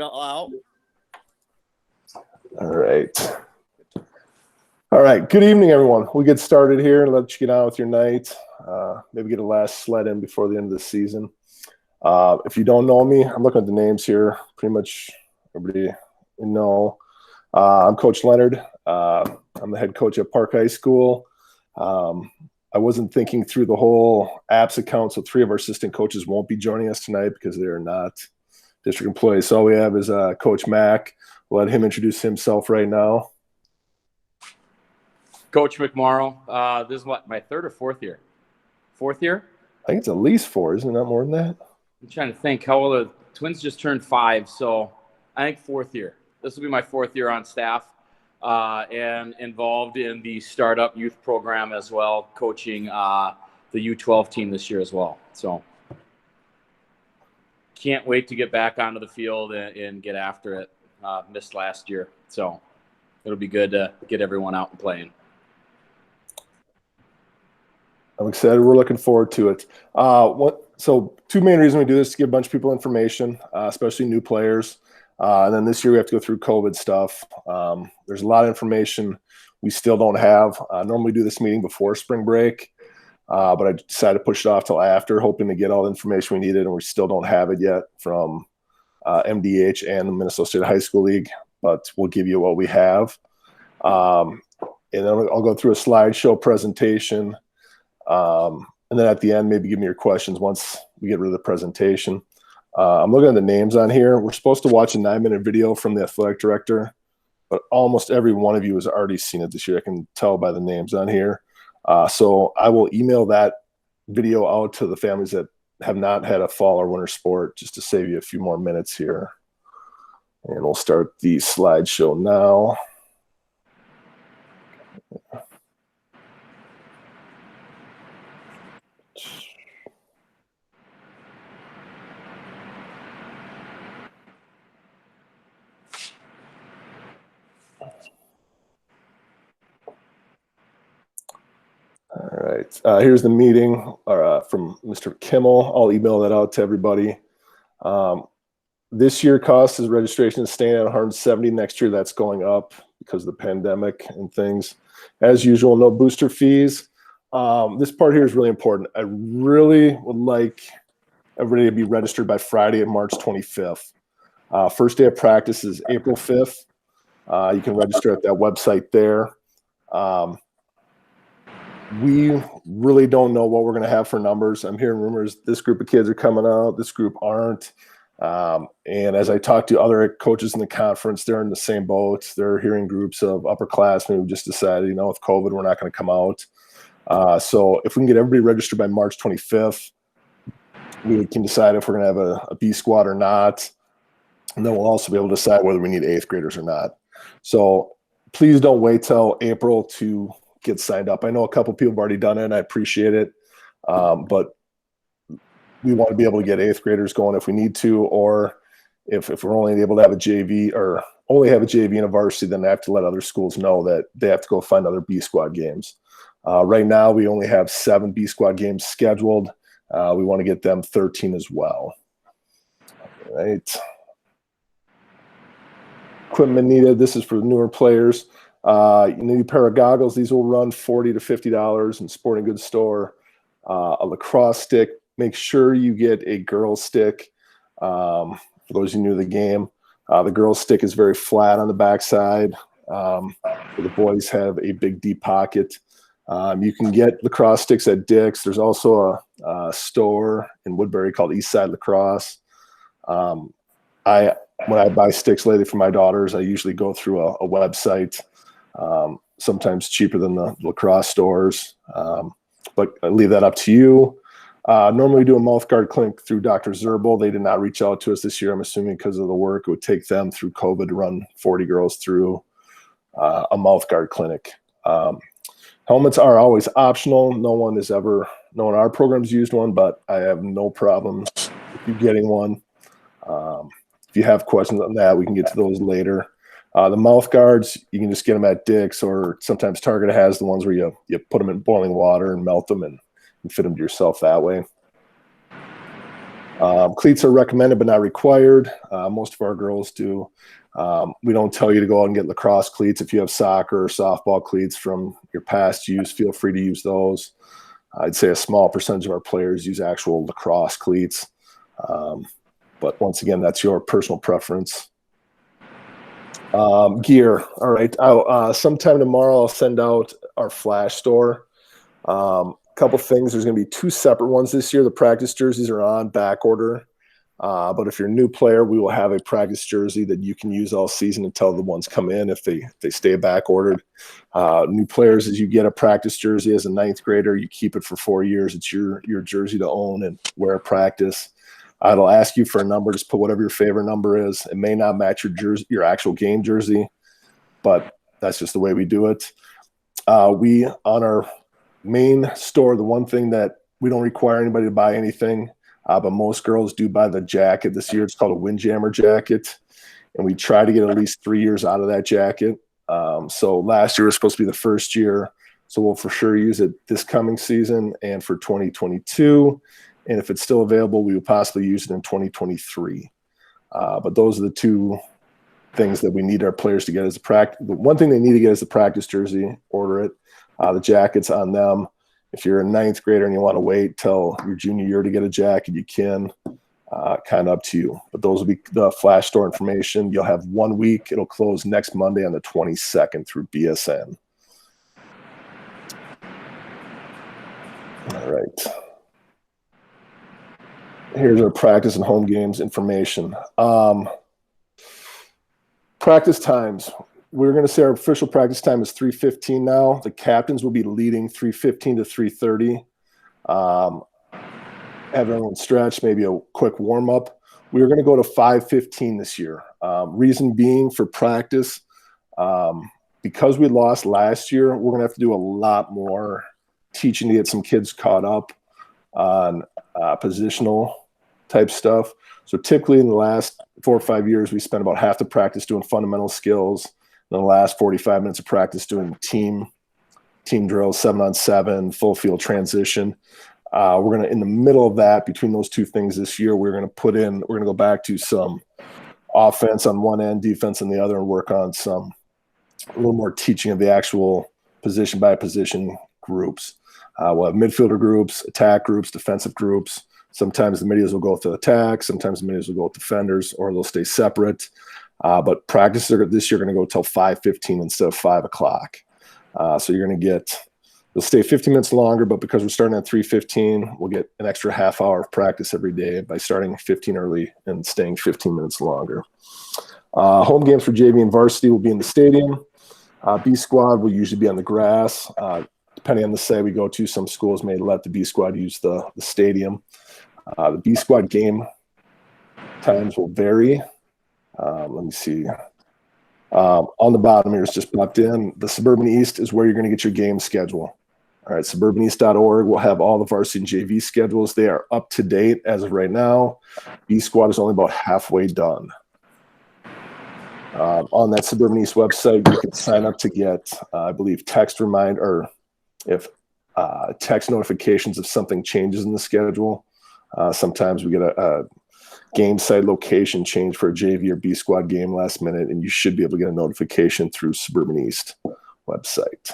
All right. All right. Good evening, everyone. We'll get started here and let you get on with your night. Maybe get a last sled in before the end of the season. If you don't know me, I'm looking at the names here. Pretty much everybody you know. I'm Coach Leonard. I'm the head coach at Park High School. I wasn't thinking through the whole apps account, so 3 of our assistant coaches won't be joining us tonight because they're not district employees. So all we have is Coach Mack. We'll let him introduce himself right now. Coach McMorrow. This is what, my 3rd or 4th year? 4th year? I think it's at least 4, isn't that more than that? I'm trying to think how old the twins just turned 5, so I think 4th year. This will be my 4th year on staff and involved in the startup youth program as well, coaching the U12 team this year as well. So can't wait to get back onto the field and get after it. Missed last year, so it'll be good to get everyone out and playing. I'm excited. We're looking forward to it. So 2 main reasons we do this: to give a bunch of people information, especially new players. And then this year we have to go through COVID stuff. There's a lot of information we still don't have. Normally do this meeting before spring break, but I decided to push it off till after, hoping to get all the information we needed, and we still don't have it yet from MDH and the Minnesota State High School League, but we'll give you what we have. And then I'll go through a slideshow presentation. And then at the end, maybe give me your questions once we get rid of the presentation. I'm looking at the names on here. We're supposed to watch a 9-minute video from the athletic director, but almost every one of you has already seen it this year. I can tell by the names on here. So I will email that video out to the families that have not had a fall or winter sport, just to save you a few more minutes here. And we'll start the slideshow now. All right, here's the meeting from Mr. Kimmel. I'll email that out to everybody. This year cost is registration is staying at $170. Next year that's going up because of the pandemic and things. As usual, no booster fees. This part here is really important. I really would like everybody to be registered by Friday of March 25th. First day of practice is April 5th. You can register at that website there. We really don't know what we're going to have for numbers. I'm hearing rumors this group of kids are coming out, this group aren't. And as I talk to other coaches in the conference, they're in the same boat. They're hearing groups of upperclassmen who just decided, with COVID, we're not going to come out. So if we can get everybody registered by March 25th, we can decide if we're going to have a B squad or not. And then we'll also be able to decide whether we need 8th graders or not. So please don't wait till April to get signed up. I know a couple people have already done it, and I appreciate it. But we want to be able to get 8th graders going if we need to, or if we're only able to have a JV or only have a JV and a varsity, then I have to let other schools know that they have to go find other B squad games. Right now, we only have 7 B squad games scheduled. We want to get them 13 as well. All right. Equipment needed. This is for newer players. You need a pair of goggles. These will run $40 to $50 in sporting goods store. A lacrosse stick. Make sure you get a girl stick. For those who knew the game, the girl stick is very flat on the backside. The boys have a big deep pocket. You can get lacrosse sticks at Dick's. There's also a store in Woodbury called Eastside Lacrosse. When I buy sticks lately for my daughters, I usually go through a website. Sometimes cheaper than the lacrosse stores, but I leave that up to you. Normally we do a mouth guard clinic through Dr. Zerbal. They did not reach out to us this year. I'm assuming because of the work it would take them through COVID to run 40 girls through a mouth guard clinic. Helmets are always optional. No one in our program's used one, but I have no problem with you getting one. If you have questions on that, we can get to those later. The mouth guards, you can just get them at Dick's, or sometimes Target has the ones where you put them in boiling water and melt them and fit them to yourself that way. Cleats are recommended but not required. Most of our girls do. We don't tell you to go out and get lacrosse cleats. If you have soccer or softball cleats from your past use, feel free to use those. I'd say a small percentage of our players use actual lacrosse cleats. But once again, that's your personal preference. Gear. All right. Sometime tomorrow, I'll send out our flash store. Couple things. There's going to be 2 separate ones this year. The practice jerseys are on back order. But if you're a new player, we will have a practice jersey that you can use all season until the ones come in if they stay back ordered. New players, as you get a practice jersey as a 9th grader, you keep it for 4 years. It's your jersey to own and wear at practice. It'll ask you for a number. Just put whatever your favorite number is. It may not match your actual game jersey, but that's just the way we do it. We, on our main store, the one thing that we don't require anybody to buy anything, but most girls do buy the jacket this year. It's called a Windjammer jacket, and we try to get at least 3 years out of that jacket. So last year was supposed to be the first year, so we'll for sure use it this coming season and for 2022. And if it's still available, we would possibly use it in 2023. But those are the 2 things that we need our players to get as a practice. The one thing they need to get is the practice jersey. Order it. The jacket's on them. If you're a 9th grader and you want to wait till your junior year to get a jacket, you can. Kind of up to you. But those will be the flash store information. You'll have 1 week. It'll close next Monday on the 22nd through BSN. All right. Here's our practice and home games information. Practice times. We're going to say our official practice time is 3:15 now. The captains will be leading 3:15 to 3:30. Have everyone stretch, maybe a quick warm-up. We're going to go to 5:15 this year. Reason being for practice, because we lost last year, we're going to have to do a lot more teaching to get some kids caught up on positional type stuff. So typically in the last 4 or 5 years, we spent about half the practice doing fundamental skills. In the last 45 minutes of practice doing team drills, 7-on-7, full field transition. We're going to, in the middle of that, between those 2 things this year, we're going to go back to some offense on one end, defense on the other, and work on a little more teaching of the actual position by position groups. We'll have midfielder groups, attack groups, defensive groups. Sometimes the middies will go to attack, sometimes the middies will go with defenders, or they'll stay separate. But practices are this year going to go till 5:15 instead of 5 o'clock. So you're going to you'll stay 15 minutes longer, but because we're starting at 3:15, we'll get an extra half hour of practice every day by starting 15 early and staying 15 minutes longer. Home games for JV and varsity will be in the stadium. B squad will usually be on the grass. Depending on the site we go to, some schools may let the B squad use the stadium. The B squad game times will vary. Let me see. On the bottom here, it's just popped in. The Suburban East is where you're going to get your game schedule. All right, suburbaneast.org will have all the varsity and JV schedules. They are up to date as of right now. B squad is only about halfway done. On that Suburban East website, you can sign up to get, I believe, text notifications if something changes in the schedule. Sometimes we get a game site location change for a JV or B squad game last minute, and you should be able to get a notification through Suburban East website.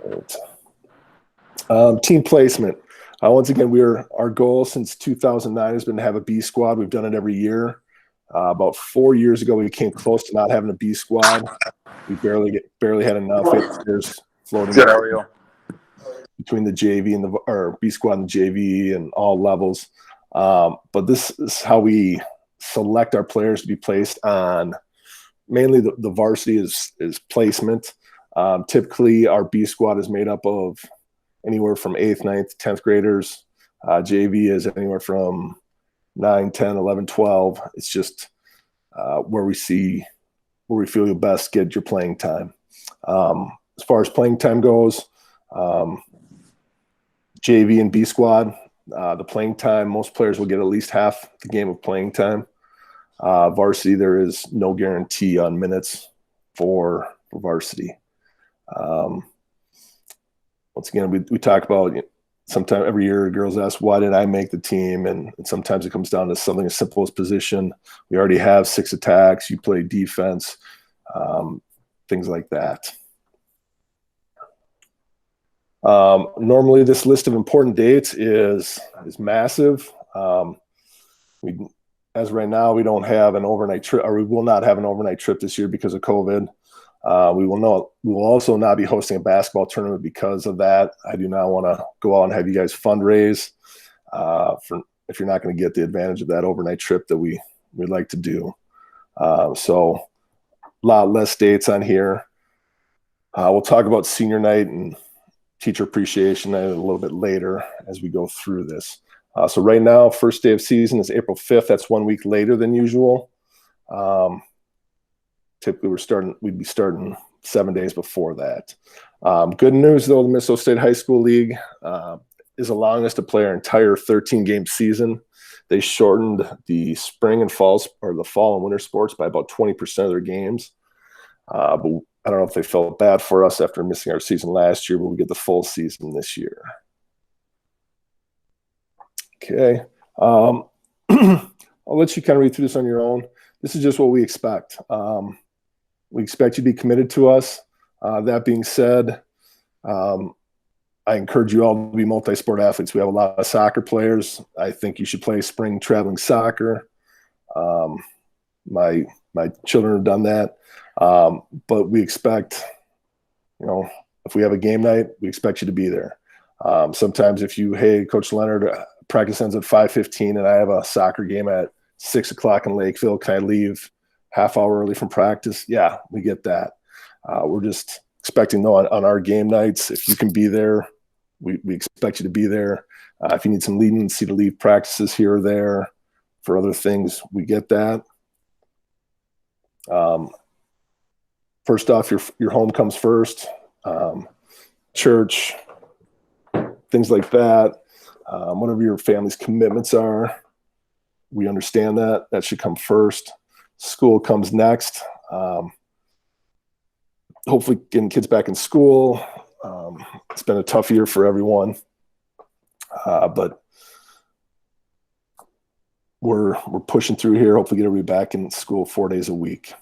Right. Team placement. Once again, our goal since 2009 has been to have a B squad. We've done it every year. About 4 years ago, we came close to not having a B squad. We barely had enough. There's floating between the JV and or B squad and the JV and all levels. But this is how we select our players to be placed on. Mainly the varsity is placement. Typically, our B squad is made up of anywhere from 8th, 9th, 10th graders. JV is anywhere from 9, 10, 11, 12. It's just where we feel you best get your playing time. As far as playing time goes, JV and B squad, the playing time, most players will get at least half the game of playing time. Varsity, there is no guarantee on minutes for varsity. Once again, we talk about sometimes every year girls ask, why did I make the team? And sometimes it comes down to something as simple as position. We already have 6 attacks. You play defense, things like that. Normally this list of important dates is massive. As right now, we don't have an overnight trip, or we will not have an overnight trip this year because of COVID. We will also not be hosting a basketball tournament because of that. I do not want to go out and have you guys fundraise if you're not going to get the advantage of that overnight trip that we'd like to do. So a lot less dates on here. We'll talk about senior night and teacher appreciation night a little bit later as we go through this. So right now, first day of season is April 5th. That's 1 week later than usual. Typically, we'd be starting 7 days before that. Good news, though, the Minnesota State High School League is allowing us to play our entire 13-game season. They shortened the spring and fall, or the fall and winter sports, by about 20% of their games. But I don't know if they felt bad for us after missing our season last year, but we get the full season this year. Okay. I'll let you kind of read through this on your own. This is just what we expect. We expect you to be committed to us. That being said, I encourage you all to be multi-sport athletes. We have a lot of soccer players. I think you should play spring traveling soccer. My children have done that. But we expect, if we have a game night, we expect you to be there. Sometimes if hey, Coach Leonard, practice ends at 5:15 and I have a soccer game at 6 o'clock in Lakeville, can I leave half hour early from practice? Yeah, we get that. We're just expecting, though, on our game nights, if you can be there, we expect you to be there. If you need some leniency to leave practices here or there for other things, we get that. First off, your home comes first. Church, things like that. Whatever your family's commitments are, we understand that. That should come first. School comes next. Hopefully getting kids back in school. It's been a tough year for everyone. But we're pushing through here. Hopefully get everybody back in school 4 days a week.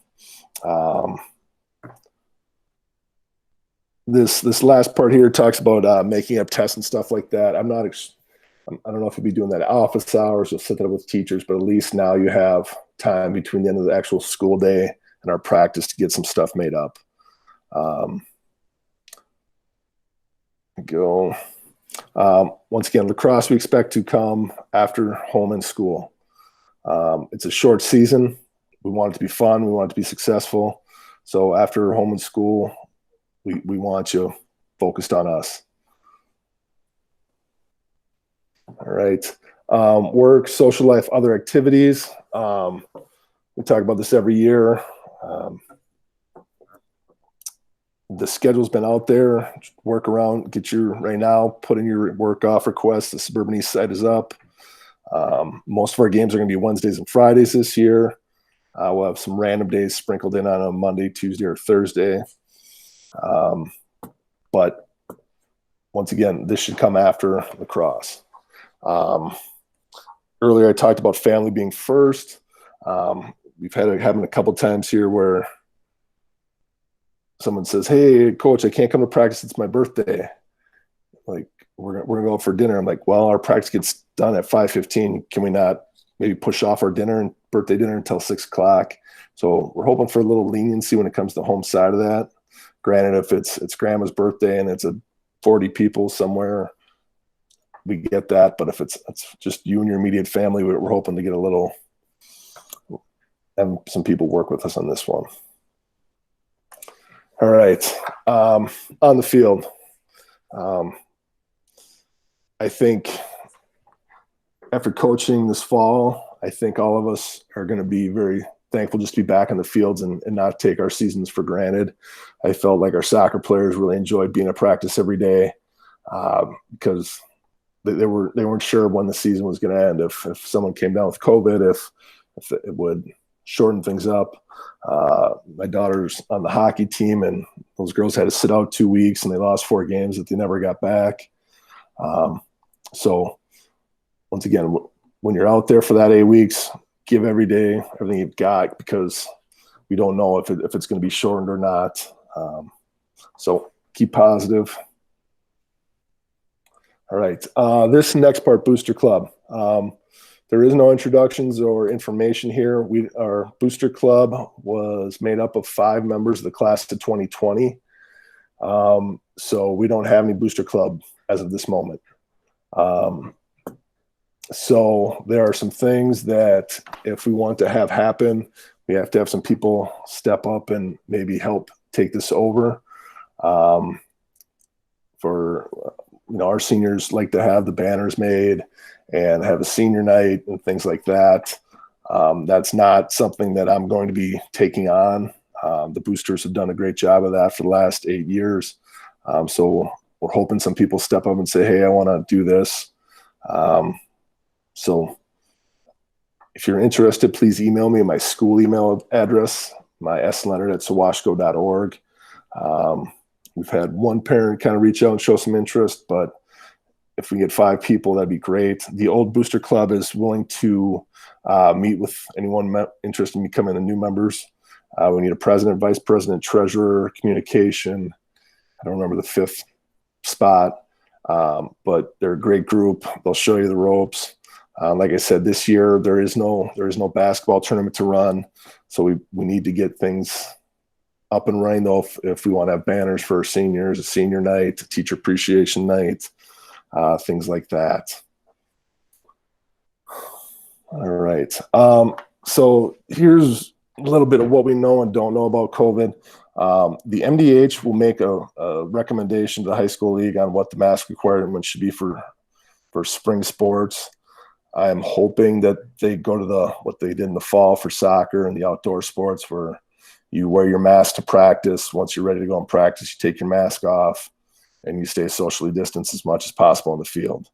This last part here talks about making up tests and stuff like that. I don't know if you'll be doing that at office hours or set that up with teachers, but at least now you have time between the end of the actual school day and our practice to get some stuff made up. Once again, lacrosse we expect to come after home and school. It's a short season. We want it to be fun. We want it to be successful. So after home and school, we want you focused on us. All right. Work, social life, other activities. We talk about this every year. The schedule's been out there. Work around, right now, put in your work off request. The Suburban East side is up. Most of our games are going to be Wednesdays and Fridays this year. We'll have some random days sprinkled in on a Monday, Tuesday, or Thursday. But once again, this should come after lacrosse. Earlier, I talked about family being first. We've had it happen a couple times here where someone says, "Hey, coach, I can't come to practice. It's my birthday. Like, we're gonna go out for dinner." I'm like, "Well, our practice gets done at 5:15. Can we not maybe push off our birthday dinner until 6 o'clock?" So we're hoping for a little leniency when it comes to the home side of that. Granted, if it's grandma's birthday and it's 40 people somewhere, we get that. But if it's just you and your immediate family, we're hoping to get have some people work with us on this one. All right. On the field, I think after coaching this fall, I think all of us are going to be very thankful just to be back on the fields and not take our seasons for granted. I felt like our soccer players really enjoyed being at practice every day because they weren't sure when the season was going to end. If someone came down with COVID, if it would shorten things up. My daughter's on the hockey team, and those girls had to sit out 2 weeks, and they lost 4 games that they never got back. So once again, when you're out there for that 8 weeks, give every day everything you've got, because we don't know if it's going to be shortened or not. So keep positive. All right. This next part, Booster Club. There is no introductions or information here. Our Booster Club was made up of 5 members of the class of 2020. So we don't have any Booster Club as of this moment. So there are some things that if we want to have happen, we have to have some people step up and maybe help take this over. Our seniors like to have the banners made and have a senior night and things like that. That's not something that I'm going to be taking on. The boosters have done a great job of that for the last 8 years. So we're hoping some people step up and say, hey, I want to do this. So if you're interested, please email me my school email address, my sleonard@sawashco.org. We've had one parent kind of reach out and show some interest, but if we get 5 people, that'd be great. The old Booster Club is willing to meet with anyone interested in becoming the new members. We need a president, vice president, treasurer, communication. I don't remember the 5th spot, but they're a great group. They'll show you the ropes. Like I said, this year there is no basketball tournament to run, so we need to get things up and running though. If we want to have banners for our seniors, a senior night, a teacher appreciation night, things like that. All right. So here's a little bit of what we know and don't know about COVID. The MDH will make a recommendation to the high school league on what the mask requirement should be for spring sports. I am hoping that they go to what they did in the fall for soccer and the outdoor sports, where you wear your mask to practice. Once you're ready to go in practice, you take your mask off and you stay socially distanced as much as possible in the field.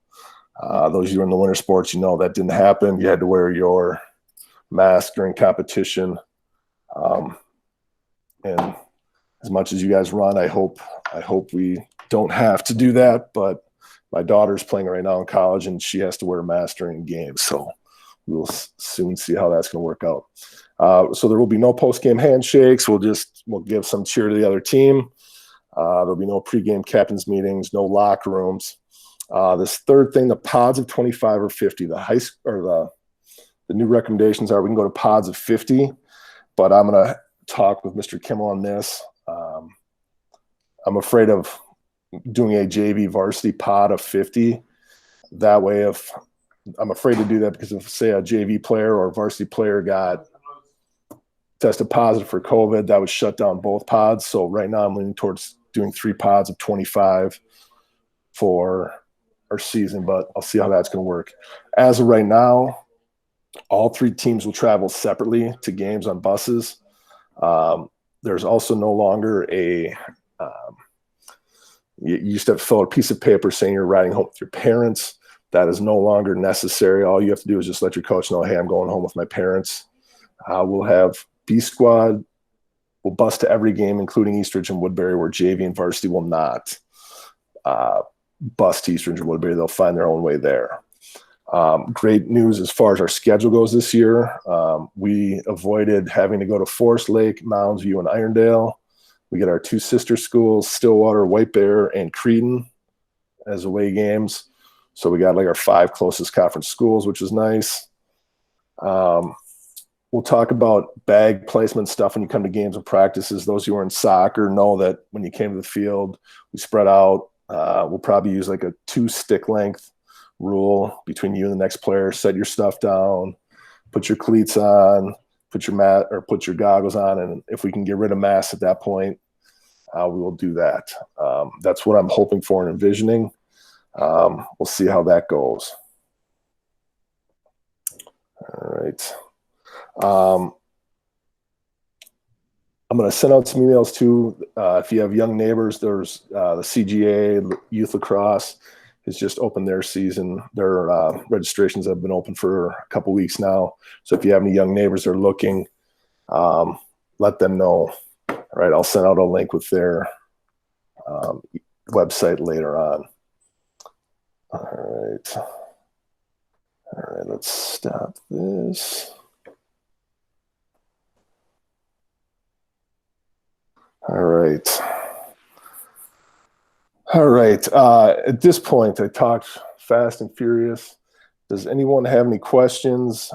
Those of you in the winter sports, that didn't happen. You had to wear your mask during competition. And as much as you guys run, I hope we don't have to do that, but my daughter's playing right now in college and she has to wear a mask during games. So we'll soon see how that's going to work out. So there will be no post-game handshakes. We'll give some cheer to the other team. There'll be no pregame captains meetings, no locker rooms. This third thing, the pods of 25 or 50, the new recommendations are we can go to pods of 50, but I'm going to talk with Mr. Kimmel on this. I'm afraid of doing a JV varsity pod of 50. That way, I'm afraid to do that because if, say, a JV player or a varsity player got tested positive for COVID, that would shut down both pods. So right now I'm leaning towards doing 3 pods of 25 for our season, but I'll see how that's going to work. As of right now, all 3 teams will travel separately to games on buses. There's also no longer you used to have to fill out a piece of paper saying you're riding home with your parents. That is no longer necessary. All you have to do is just let your coach know, hey, I'm going home with my parents. We'll have B squad. We'll bus to every game, including Eastridge and Woodbury, where JV and varsity will not bus to Eastridge and Woodbury. They'll find their own way there. Great news as far as our schedule goes this year. We avoided having to go to Forest Lake, Mounds View, and Irondale. We get our 2 sister schools, Stillwater, White Bear, and Creedon as away games. So we got our 5 closest conference schools, which is nice. We'll talk about bag placement stuff when you come to games and practices. Those who are in soccer know that when you came to the field, we spread out. We'll probably use a 2 stick length rule between you and the next player. Set your stuff down, put your cleats on, put your mat or put your goggles on, and if we can get rid of masks at that point, we will do that. That's what I'm hoping for and envisioning. We'll see how that goes. All right. I'm going to send out some emails too. If you have young neighbors, there's the CGA, Youth Lacrosse, has just opened their season. Their registrations have been open for a couple weeks now. So if you have any young neighbors that are looking, let them know. All right, I'll send out a link with their website later on. All right. All right, let's stop this. All right. All right. At this point, I talked fast and furious. Does anyone have any questions?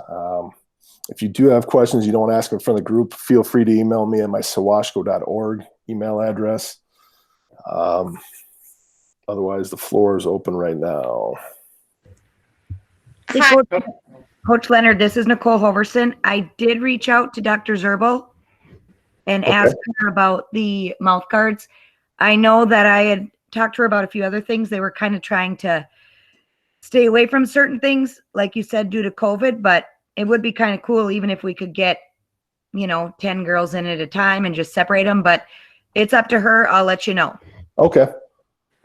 If you do have questions, you don't want to ask them in front of the group, feel free to email me at my sawashko.org email address. Otherwise, the floor is open right now. Hey, Coach Leonard, this is Nicole Hoverson. I did reach out to Dr. Zerbal and ask her about the mouth guards. I know that I had talked to her about a few other things. They were kind of trying to stay away from certain things, like you said, due to COVID, but it would be kind of cool even if we could get, 10 girls in at a time and just separate them, but it's up to her. I'll let you know. Okay.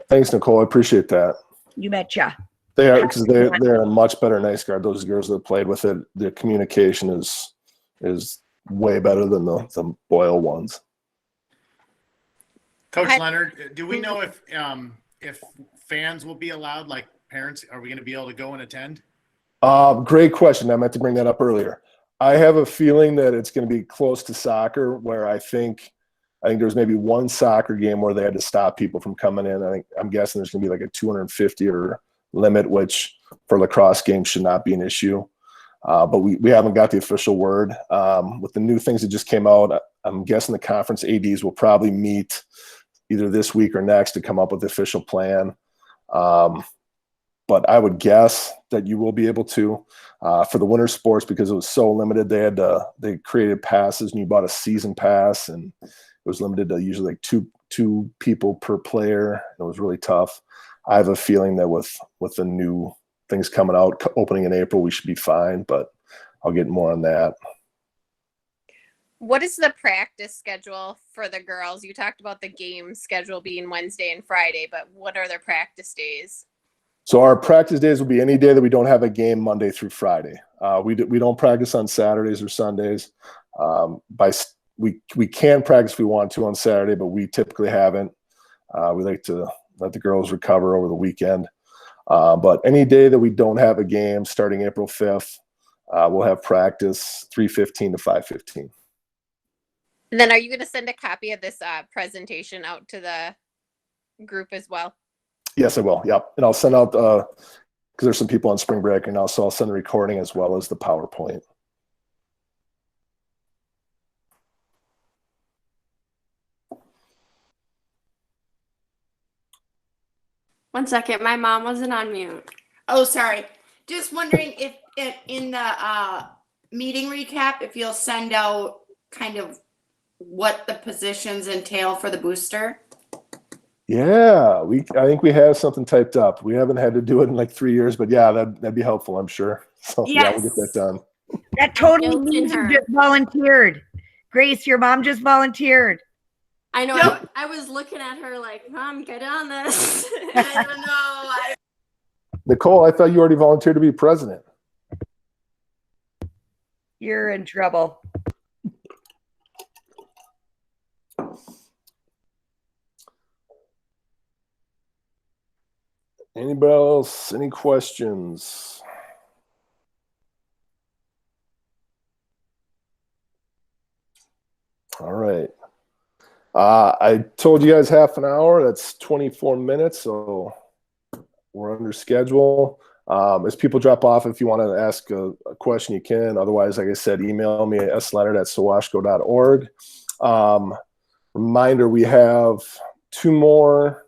Thanks, Nicole. I appreciate that. You betcha. They are, because they're a much better nice guard. Those girls that played with it, the communication is way better than the Boyle ones. Coach Leonard, do we know if fans will be allowed, like parents? Are we going to be able to go and attend? Great question. I meant to bring that up earlier. I have a feeling that it's going to be close to soccer, where I think there's maybe one soccer game where they had to stop people from coming in. I'm guessing there's going to be like a 250 or limit, which for lacrosse games should not be an issue. But we haven't got the official word. With the new things that just came out, I'm guessing the conference ADs will probably meet either this week or next to come up with the official plan. But I would guess that you will be able to for the winter sports, because it was so limited. They created passes and you bought a season pass, and it was limited to usually like two people per player. It was really tough. I have a feeling that with the new things coming out, opening in April, we should be fine, but I'll get more on that. What is the practice schedule for the girls? You talked about the game schedule being Wednesday and Friday, but what are their practice days? So our practice days will be any day that we don't have a game, Monday through Friday. We don't practice on Saturdays or Sundays. We can practice if we want to on Saturday, but we typically haven't. We like to let the girls recover over the weekend. But any day that we don't have a game, starting April 5th, we'll have practice 3:15 to 5:15. And then are you going to send a copy of this presentation out to the group as well? Yes, I will. Yep. And I'll send out, because there's some people on spring break, and also I'll send the recording as well as the PowerPoint. One second, my mom wasn't on mute. Oh, sorry. Just wondering if in the meeting recap, if you'll send out kind of what the positions entail for the booster. Yeah, I think we have something typed up. We haven't had to do it in like 3 years, but yeah, that'd be helpful, I'm sure. So yes. Yeah, we'll get that done. That totally means you just volunteered. Grace, your mom just volunteered. I know. Yep. I was looking at her like, Mom, get on this. I don't know. Nicole, I thought you already volunteered to be president. You're in trouble. Anybody else? Any questions? All right. I told you guys half an hour. That's 24 minutes, so we're under schedule. As people drop off, if you want to ask a question, you can. Otherwise, like I said, email me at sleonard@sawashko.org. Reminder, we have 2 more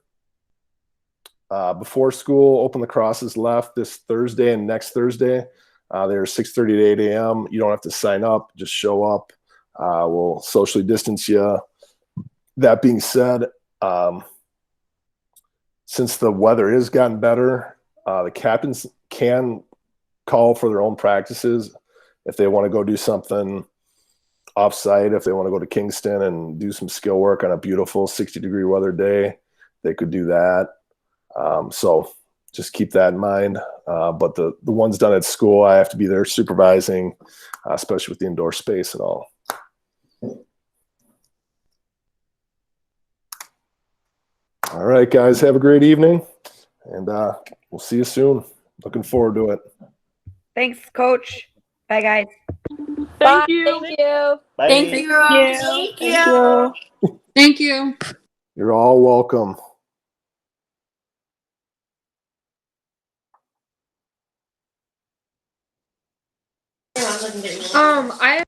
before school open lacrosses left this Thursday and next Thursday. They're 6:30 to 8 a.m. You don't have to sign up. Just show up. We'll socially distance you. That being said, since the weather has gotten better, the captains can call for their own practices if they want to go do something off-site. If they want to go to Kingston and do some skill work on a beautiful 60-degree weather day, they could do that. So just keep that in mind. But the ones done at school, I have to be there supervising, especially with the indoor space and all. All right, guys, have a great evening. And we'll see you soon. Looking forward to it. Thanks, Coach. Bye, guys. Thank you. Thank you. Bye. Thank you. Thank you. Thank you. You're all welcome. I